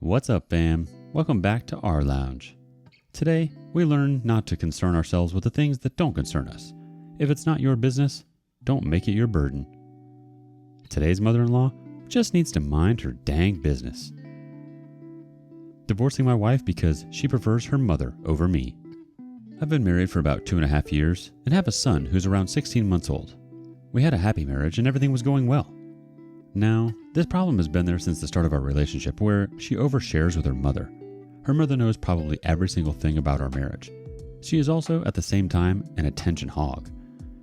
What's up, fam? Welcome back to rLounge. Today, we learn not to concern ourselves with the things that don't concern us. If it's not your business, don't make it your burden. Today's mother-in-law just needs to mind her dang business. Divorcing my wife because she prefers her mother over me. I've been married for about 2.5 years and have a son who's around 16 months old. We had a happy marriage and everything was going well. Now, this problem has been there since the start of our relationship, where she overshares with her mother. Her mother knows probably every single thing about our marriage. She is also, at the same time, an attention hog,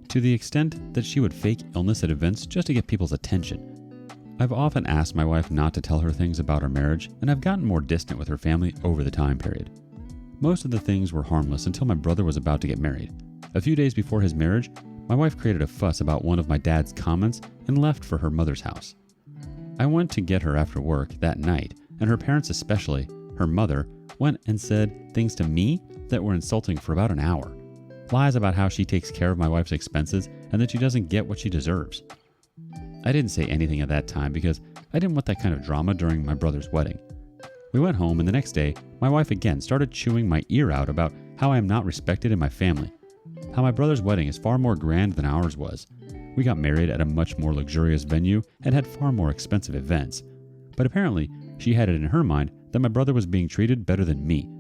to the extent that she would fake illness at events just to get people's attention. I've often asked my wife not to tell her things about our marriage, and I've gotten more distant with her family over the time period. Most of the things were harmless until my brother was about to get married. A few days before his marriage, my wife created a fuss about one of my dad's comments and left for her mother's house. I went to get her after work that night, and her parents, especially her mother, went and said things to me that were insulting for about an hour. Lies about how she takes care of my wife's expenses and that she doesn't get what she deserves. I didn't say anything at that time because I didn't want that kind of drama during my brother's wedding. We went home, and the next day, my wife again started chewing my ear out about how I am not respected in my family. How my brother's wedding is far more grand than ours was. We got married at a much more luxurious venue and had far more expensive events. But apparently, she had it in her mind that my brother was being treated better than me.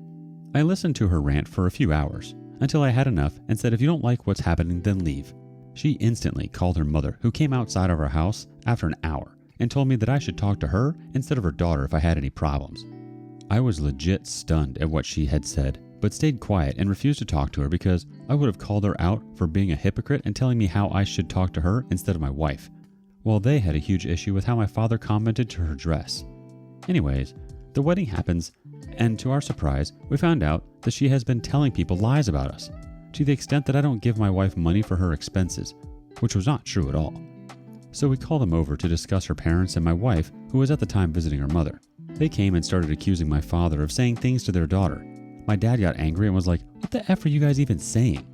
I listened to her rant for a few hours, until I had enough and said, if you don't like what's happening, then leave. She instantly called her mother, who came outside of our house after an hour, and told me that I should talk to her instead of her daughter if I had any problems. I was legit stunned at what she had said, but stayed quiet and refused to talk to her because I would have called her out for being a hypocrite and telling me how I should talk to her instead of my wife. Well, they had a huge issue with how my father commented to her dress. Anyways, the wedding happens, and to our surprise, we found out that she has been telling people lies about us, to the extent that I don't give my wife money for her expenses, which was not true at all. So we called them over to discuss her parents and my wife, who was at the time visiting her mother. They came and started accusing my father of saying things to their daughter. My dad got angry and was like, "What the F are you guys even saying?"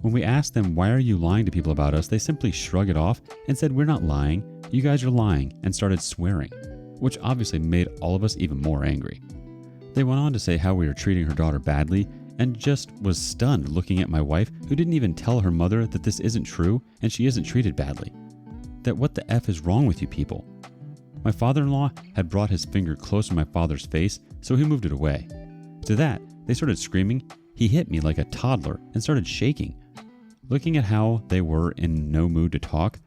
When we asked them, "Why are you lying to people about us?" they simply shrugged it off and said, "We're not lying, you guys are lying," and started swearing, which obviously made all of us even more angry. They went on to say how we were treating her daughter badly, and just was stunned looking at my wife, who didn't even tell her mother that this isn't true and she isn't treated badly. That what the F is wrong with you people? My father-in-law had brought his finger close to my father's face, so he moved it away. To that, they started screaming. He hit me like a toddler and started shaking. Looking at how they were in no mood to talk,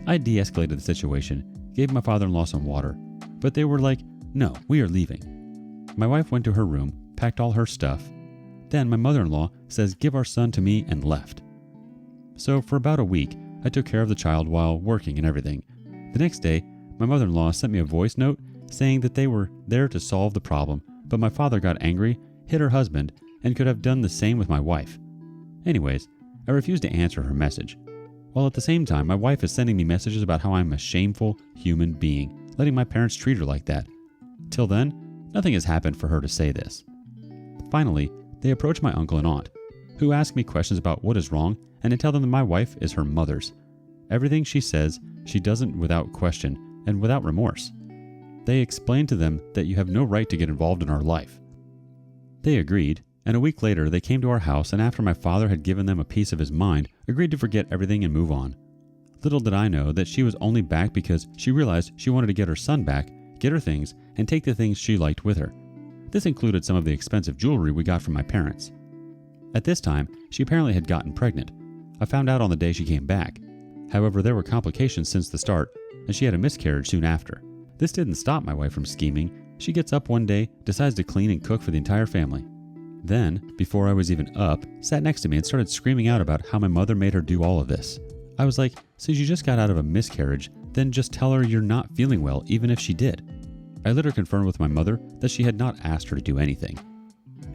I de-escalated the situation, gave my father-in-law some water, but they were like, "No, we are leaving." My wife went to her room, packed all her stuff. Then my mother-in-law says, "Give our son to me," and left. So for about a week, I took care of the child while working and everything. The next day, my mother-in-law sent me a voice note saying that they were there to solve the problem, but my father got angry, hit her husband, and could have done the same with my wife. Anyways, I refused to answer her message. While at the same time, my wife is sending me messages about how I'm a shameful human being, letting my parents treat her like that. Till then, nothing has happened for her to say this. Finally, they approach my uncle and aunt, who ask me questions about what is wrong, and I tell them that my wife is her mother's. Everything she says, she doesn't without question and without remorse. They explain to them that you have no right to get involved in our life. They agreed, and a week later they came to our house, and after my father had given them a piece of his mind, agreed to forget everything and move on. Little did I know that she was only back because she realized she wanted to get her son back, get her things, and take the things she liked with her. This included some of the expensive jewelry we got from my parents. At this time, she apparently had gotten pregnant. I found out on the day she came back. However, there were complications since the start, and she had a miscarriage soon after. This didn't stop my wife from scheming. She gets up one day, decides to clean and cook for the entire family. Then, before I was even up, sat next to me and started screaming out about how my mother made her do all of this. I was like, since you just got out of a miscarriage, then just tell her you're not feeling well, even if she did. I later confirmed with my mother that she had not asked her to do anything.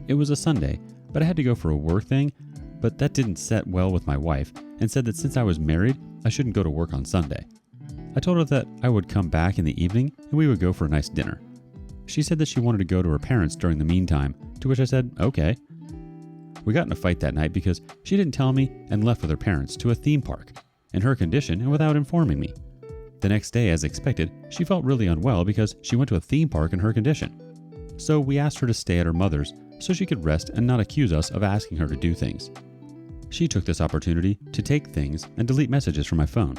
It was a Sunday, but I had to go for a work thing, but that didn't set well with my wife, and said that since I was married, I shouldn't go to work on Sunday. I told her that I would come back in the evening and we would go for a nice dinner. She said that she wanted to go to her parents during the meantime, to which I said, okay. We got in a fight that night because she didn't tell me and left with her parents to a theme park, in her condition and without informing me. The next day, as expected, she felt really unwell because she went to a theme park in her condition. so we asked her to stay at her mother's so she could rest and not accuse us of asking her to do things. She took this opportunity to take things and delete messages from my phone.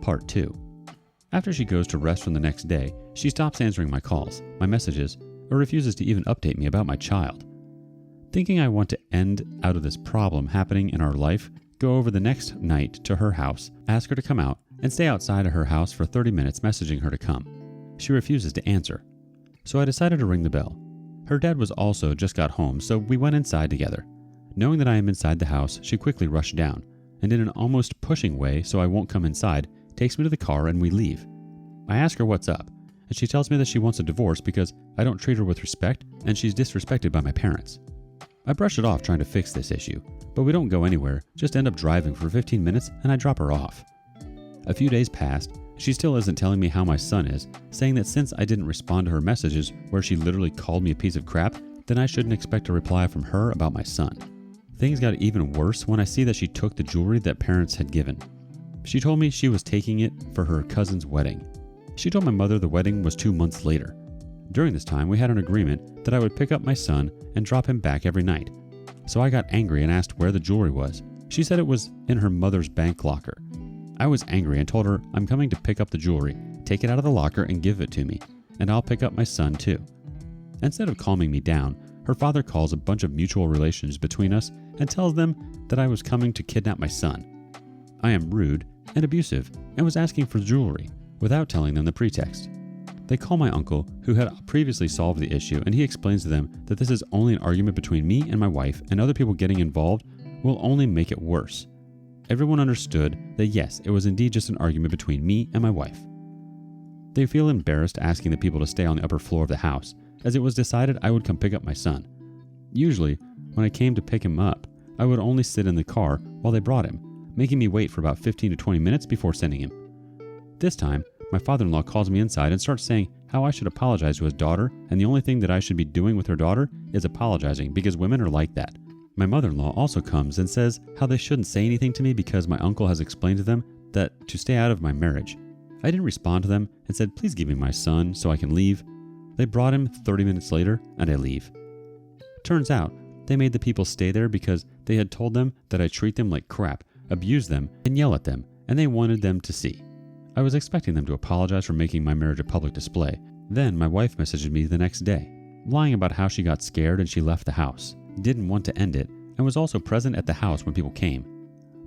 Part 2. After she goes to rest from the next day, she stops answering my calls, my messages, or refuses to even update me about my child. Thinking I want to end out of this problem happening in our life, go over the next night to her house, ask her to come out, and stay outside of her house for 30 minutes messaging her to come. She refuses to answer. So I decided to ring the bell. Her dad was also just got home, so we went inside together. Knowing that I am inside the house, she quickly rushed down, and in an almost pushing way so I won't come inside, takes me to the car and we leave. I ask her what's up, and she tells me that she wants a divorce because I don't treat her with respect and she's disrespected by my parents. I brush it off trying to fix this issue, but we don't go anywhere, just end up driving for 15 minutes and I drop her off. A few days passed, she still isn't telling me how my son is, saying that since I didn't respond to her messages where she literally called me a piece of crap, then I shouldn't expect a reply from her about my son. Things got even worse when I see that she took the jewelry that parents had given. She told me she was taking it for her cousin's wedding. She told my mother the wedding was 2 months later. During this time, we had an agreement that I would pick up my son and drop him back every night. So I got angry and asked where the jewelry was. She said it was in her mother's bank locker. I was angry and told her I'm coming to pick up the jewelry, take it out of the locker and give it to me, and I'll pick up my son too. Instead of calming me down, her father calls a bunch of mutual relations between us and tells them that I was coming to kidnap my son. I am rude and abusive and was asking for jewelry without telling them the pretext. They call my uncle, who had previously solved the issue, and he explains to them that this is only an argument between me and my wife, and other people getting involved will only make it worse. Everyone understood that yes, it was indeed just an argument between me and my wife. They feel embarrassed asking the people to stay on the upper floor of the house, as it was decided I would come pick up my son. Usually, when I came to pick him up, I would only sit in the car while they brought him, making me wait for about 15 to 20 minutes before sending him. This time, my father-in-law calls me inside and starts saying how I should apologize to his daughter, and the only thing that I should be doing with her daughter is apologizing because women are like that. My mother-in-law also comes and says how they shouldn't say anything to me because my uncle has explained to them that to stay out of my marriage. I didn't respond to them and said, please give me my son so I can leave. They brought him 30 minutes later and I leave. Turns out, they made the people stay there because they had told them that I treat them like crap, abuse them, and yell at them, and they wanted them to see. I was expecting them to apologize for making my marriage a public display. Then my wife messaged me the next day, lying about how she got scared and she left the house, didn't want to end it, and was also present at the house when people came.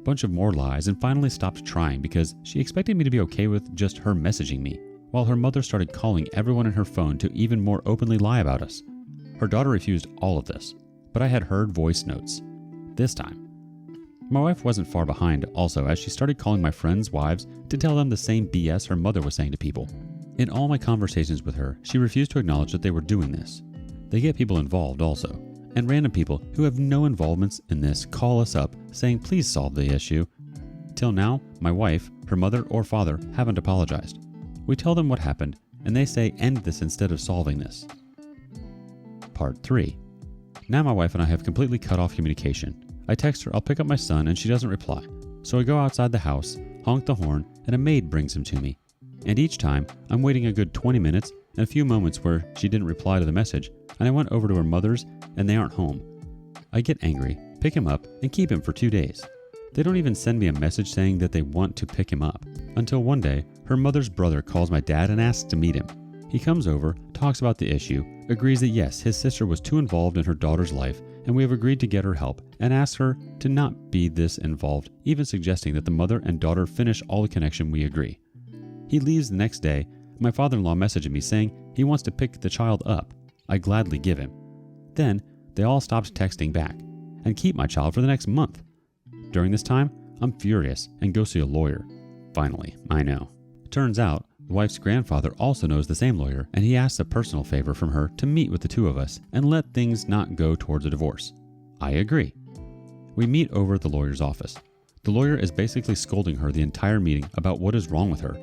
Bunch of more lies, and finally stopped trying because she expected me to be okay with just her messaging me, while her mother started calling everyone in her phone to even more openly lie about us. Her daughter refused all of this, but I had heard voice notes. This time. My wife wasn't far behind also, as she started calling my friends' wives to tell them the same BS her mother was saying to people. In all my conversations with her, she refused to acknowledge that they were doing this. They get people involved also, and random people who have no involvements in this call us up saying please solve the issue. Till now, my wife, her mother or father haven't apologized. We tell them what happened, and they say end this instead of solving this. Part 3. Now my wife and I have completely cut off communication. I text her I'll pick up my son and she doesn't reply. So I go outside the house, honk the horn, and a maid brings him to me. And each time, I'm waiting a good 20 minutes and a few moments where she didn't reply to the message, and I went over to her mother's and they aren't home. I get angry, pick him up, and keep him for 2 days. They don't even send me a message saying that they want to pick him up. Until one day, her mother's brother calls my dad and asks to meet him. He comes over, talks about the issue, agrees that yes, his sister was too involved in her daughter's life, and we have agreed to get her help, and asks her to not be this involved, even suggesting that the mother and daughter finish all the connection we agree. He leaves the next day. My father-in-law messaged me saying he wants to pick the child up. I gladly give him. Then, they all stopped texting back, and keep my child for the next month. During this time, I'm furious and go see a lawyer. Finally, I know. Turns out, the wife's grandfather also knows the same lawyer, and he asks a personal favor from her to meet with the two of us and let things not go towards a divorce. I agree. We meet over at the lawyer's office. The lawyer is basically scolding her the entire meeting about what is wrong with her.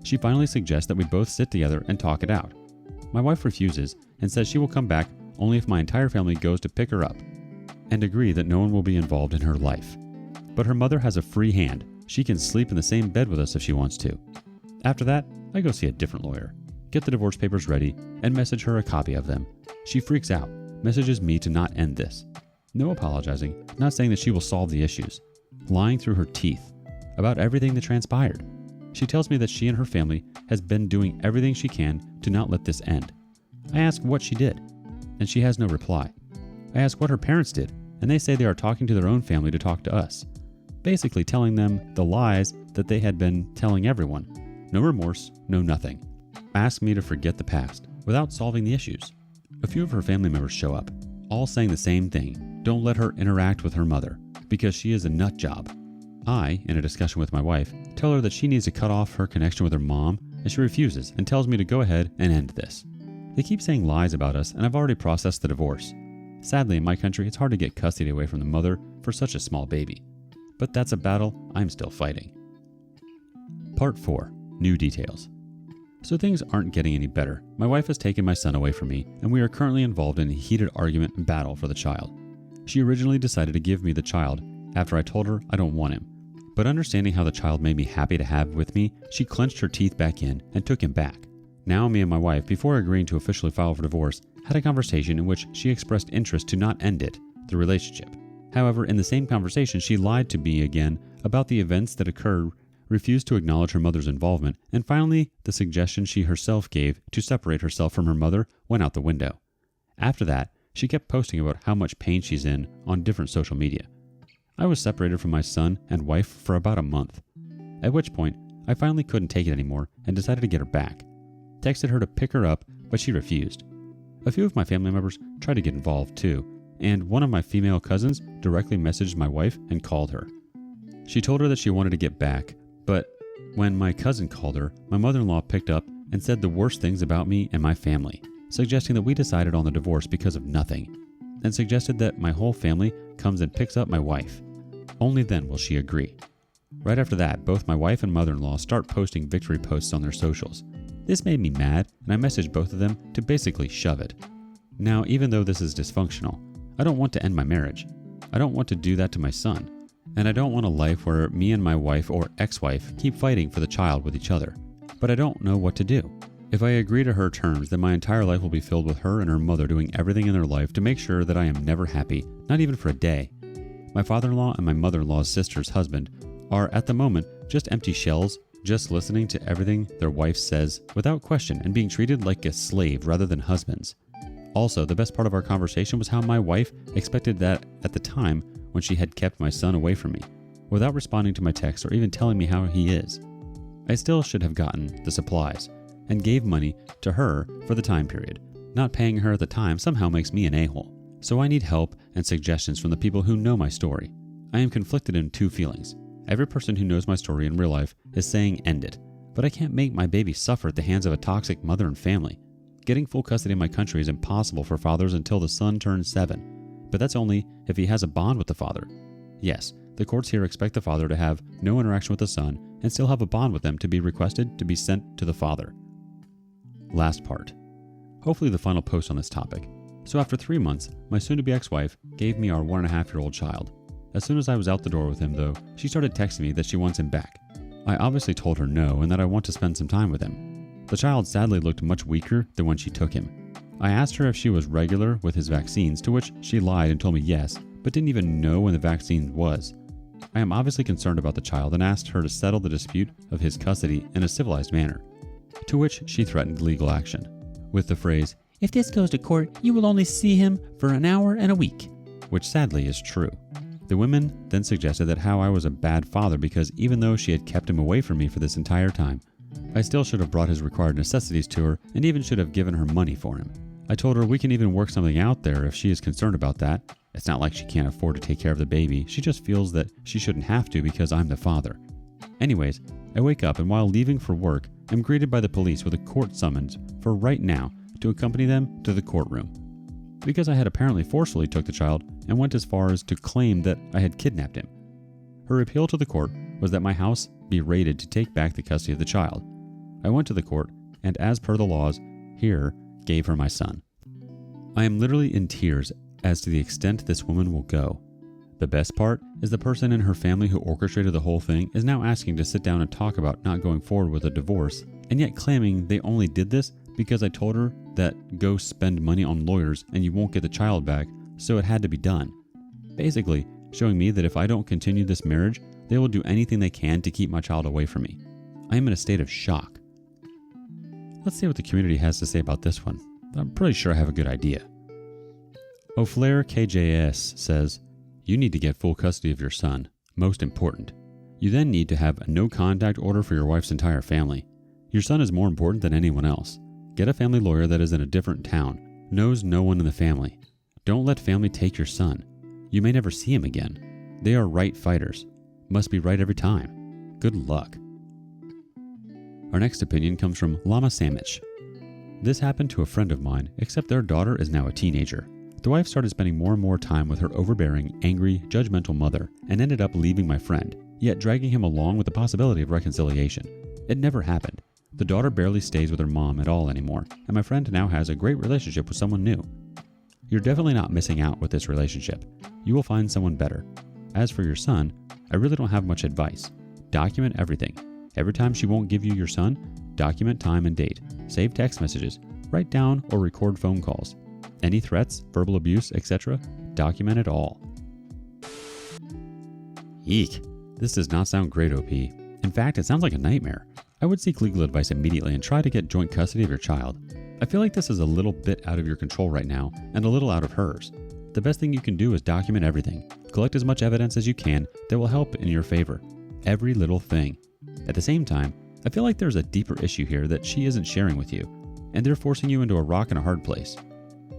She finally suggests that we both sit together and talk it out. My wife refuses and says she will come back only if my entire family goes to pick her up, and agree that no one will be involved in her life. But her mother has a free hand. She can sleep in the same bed with us if she wants to. After that, I go see a different lawyer. get the divorce papers ready, and message her a copy of them. She freaks out, messages me to not end this. No apologizing, not saying that she will solve the issues. Lying through her teeth about everything that transpired. She tells me that she and her family has been doing everything she can to not let this end. I ask what she did, and she has no reply. I ask what her parents did, and they say they are talking to their own family to talk to us. Basically telling them the lies that they had been telling everyone. No remorse, no nothing. Ask me to forget the past without solving the issues. A few of her family members show up, all saying the same thing. Don't let her interact with her mother because she is a nut job. I, in a discussion with my wife, tell her that she needs to cut off her connection with her mom, and she refuses and tells me to go ahead and end this. They keep saying lies about us, and I've already processed the divorce. Sadly, in my country, it's hard to get custody away from the mother for such a small baby. But that's a battle I'm still fighting. Part 4. New details. So things aren't getting any better. My wife has taken my son away from me, and we are currently involved in a heated argument and battle for the child. She originally decided to give me the child after I told her I don't want him. But understanding how the child made me happy to have with me, she clenched her teeth back in and took him back. Now me and my wife, before agreeing to officially file for divorce, had a conversation in which she expressed interest to not end it, the relationship. However, in the same conversation, she lied to me again about the events that occurred, refused to acknowledge her mother's involvement, and finally, the suggestion she herself gave to separate herself from her mother went out the window. After that, she kept posting about how much pain she's in on different social media. I was separated from my son and wife for about a month, at which point I finally couldn't take it anymore and decided to get her back. Texted her to pick her up, but she refused. A few of my family members tried to get involved too, and one of my female cousins directly messaged my wife and called her. She told her that she wanted to get back, but when my cousin called her, my mother-in-law picked up and said the worst things about me and my family, suggesting that we decided on the divorce because of nothing, and suggested that my whole family comes and picks up my wife. Only then will she agree. Right after that, both my wife and mother-in-law start posting victory posts on their socials. This made me mad, and I messaged both of them to basically shove it. Now, even though this is dysfunctional, I don't want to end my marriage. I don't want to do that to my son. And I don't want a life where me and my wife or ex-wife keep fighting for the child with each other. But I don't know what to do. If I agree to her terms, then my entire life will be filled with her and her mother doing everything in their life to make sure that I am never happy, not even for a day. My father-in-law and my mother-in-law's sister's husband are, at the moment, just empty shells, just listening to everything their wife says without question and being treated like a slave rather than husbands. Also, the best part of our conversation was how my wife expected that at the time when she had kept my son away from me, without responding to my texts or even telling me how he is. I still should have gotten the supplies and gave money to her for the time period. Not paying her at the time somehow makes me an a-hole. So I need help and suggestions from the people who know my story. I am conflicted in two feelings. Every person who knows my story in real life is saying end it, but I can't make my baby suffer at the hands of a toxic mother and family. Getting full custody in my country is impossible for fathers until the son turns 7, but that's only if he has a bond with the father. Yes, the courts here expect the father to have no interaction with the son and still have a bond with them to be requested to be sent to the father. Last part. Hopefully the final post on this topic. So after 3 months, my soon-to-be ex-wife gave me our 1.5-year-old child. As soon as I was out the door with him though, she started texting me that she wants him back. I obviously told her no and that I want to spend some time with him. The child sadly looked much weaker than when she took him. I asked her if she was regular with his vaccines, to which she lied and told me yes, but didn't even know when the vaccine was. I am obviously concerned about the child and asked her to settle the dispute of his custody in a civilized manner, to which she threatened legal action, with the phrase, "If this goes to court, you will only see him for an hour and a week," which sadly is true. The women then suggested that how I was a bad father because even though she had kept him away from me for this entire time, I still should have brought his required necessities to her and even should have given her money for him. I told her we can even work something out there if she is concerned about that. It's not like she can't afford to take care of the baby, she just feels that she shouldn't have to because I'm the father. Anyways, I wake up and while leaving for work, I'm greeted by the police with a court summons for right now to accompany them to the courtroom. Because I had apparently forcefully took the child and went as far as to claim that I had kidnapped him. Her appeal to the court was that my house be raided to take back the custody of the child. I went to the court and as per the laws here, gave her my son. I am literally in tears as to the extent this woman will go. The best part is the person in her family who orchestrated the whole thing is now asking to sit down and talk about not going forward with a divorce, and yet claiming they only did this because I told her that go spend money on lawyers and you won't get the child back, so it had to be done. Basically, showing me that if I don't continue this marriage, they will do anything they can to keep my child away from me. I am in a state of shock. Let's see what the community has to say about this one. I'm pretty sure I have a good idea. O'Flair KJS says, you need to get full custody of your son. Most important. You then need to have a no contact order for your wife's entire family. Your son is more important than anyone else. Get a family lawyer that is in a different town, knows no one in the family. Don't let family take your son. You may never see him again. They are right fighters. Must be right every time. Good luck. Our next opinion comes from Lama Samich. This happened to a friend of mine, except their daughter is now a teenager. The wife started spending more and more time with her overbearing, angry, judgmental mother and ended up leaving my friend, yet dragging him along with the possibility of reconciliation. It never happened. The daughter barely stays with her mom at all anymore, and my friend now has a great relationship with someone new. You're definitely not missing out with this relationship. You will find someone better. As for your son, I really don't have much advice. Document everything. Every time she won't give you your son, document time and date. Save text messages. Write down or record phone calls. Any threats, verbal abuse, etc., document it all. Eek. This does not sound great, OP. In fact, it sounds like a nightmare. I would seek legal advice immediately and try to get joint custody of your child. I feel like this is a little bit out of your control right now and a little out of hers. The best thing you can do is document everything. Collect as much evidence as you can that will help in your favor. Every little thing. At the same time, I feel like there's a deeper issue here that she isn't sharing with you, and they're forcing you into a rock and a hard place.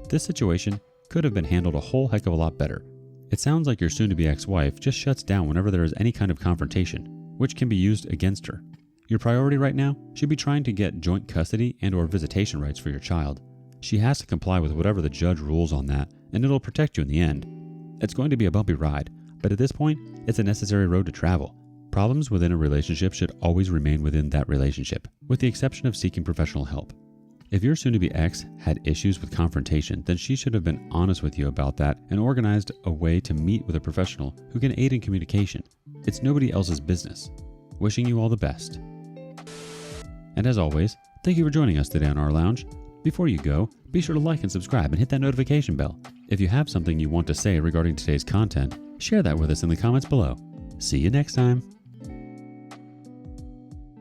This situation could have been handled a whole heck of a lot better. It sounds like your soon-to-be ex-wife just shuts down whenever there is any kind of confrontation, which can be used against her. Your priority right now should be trying to get joint custody and or visitation rights for your child. She has to comply with whatever the judge rules on that, and it'll protect you in the end. It's going to be a bumpy ride, but at this point, it's a necessary road to travel. Problems within a relationship should always remain within that relationship, with the exception of seeking professional help. If your soon-to-be ex had issues with confrontation, then she should have been honest with you about that and organized a way to meet with a professional who can aid in communication. It's nobody else's business. Wishing you all the best. And as always, thank you for joining us today on rLounge. Before you go, be sure to like and subscribe and hit that notification bell. If you have something you want to say regarding today's content, share that with us in the comments below. See you next time.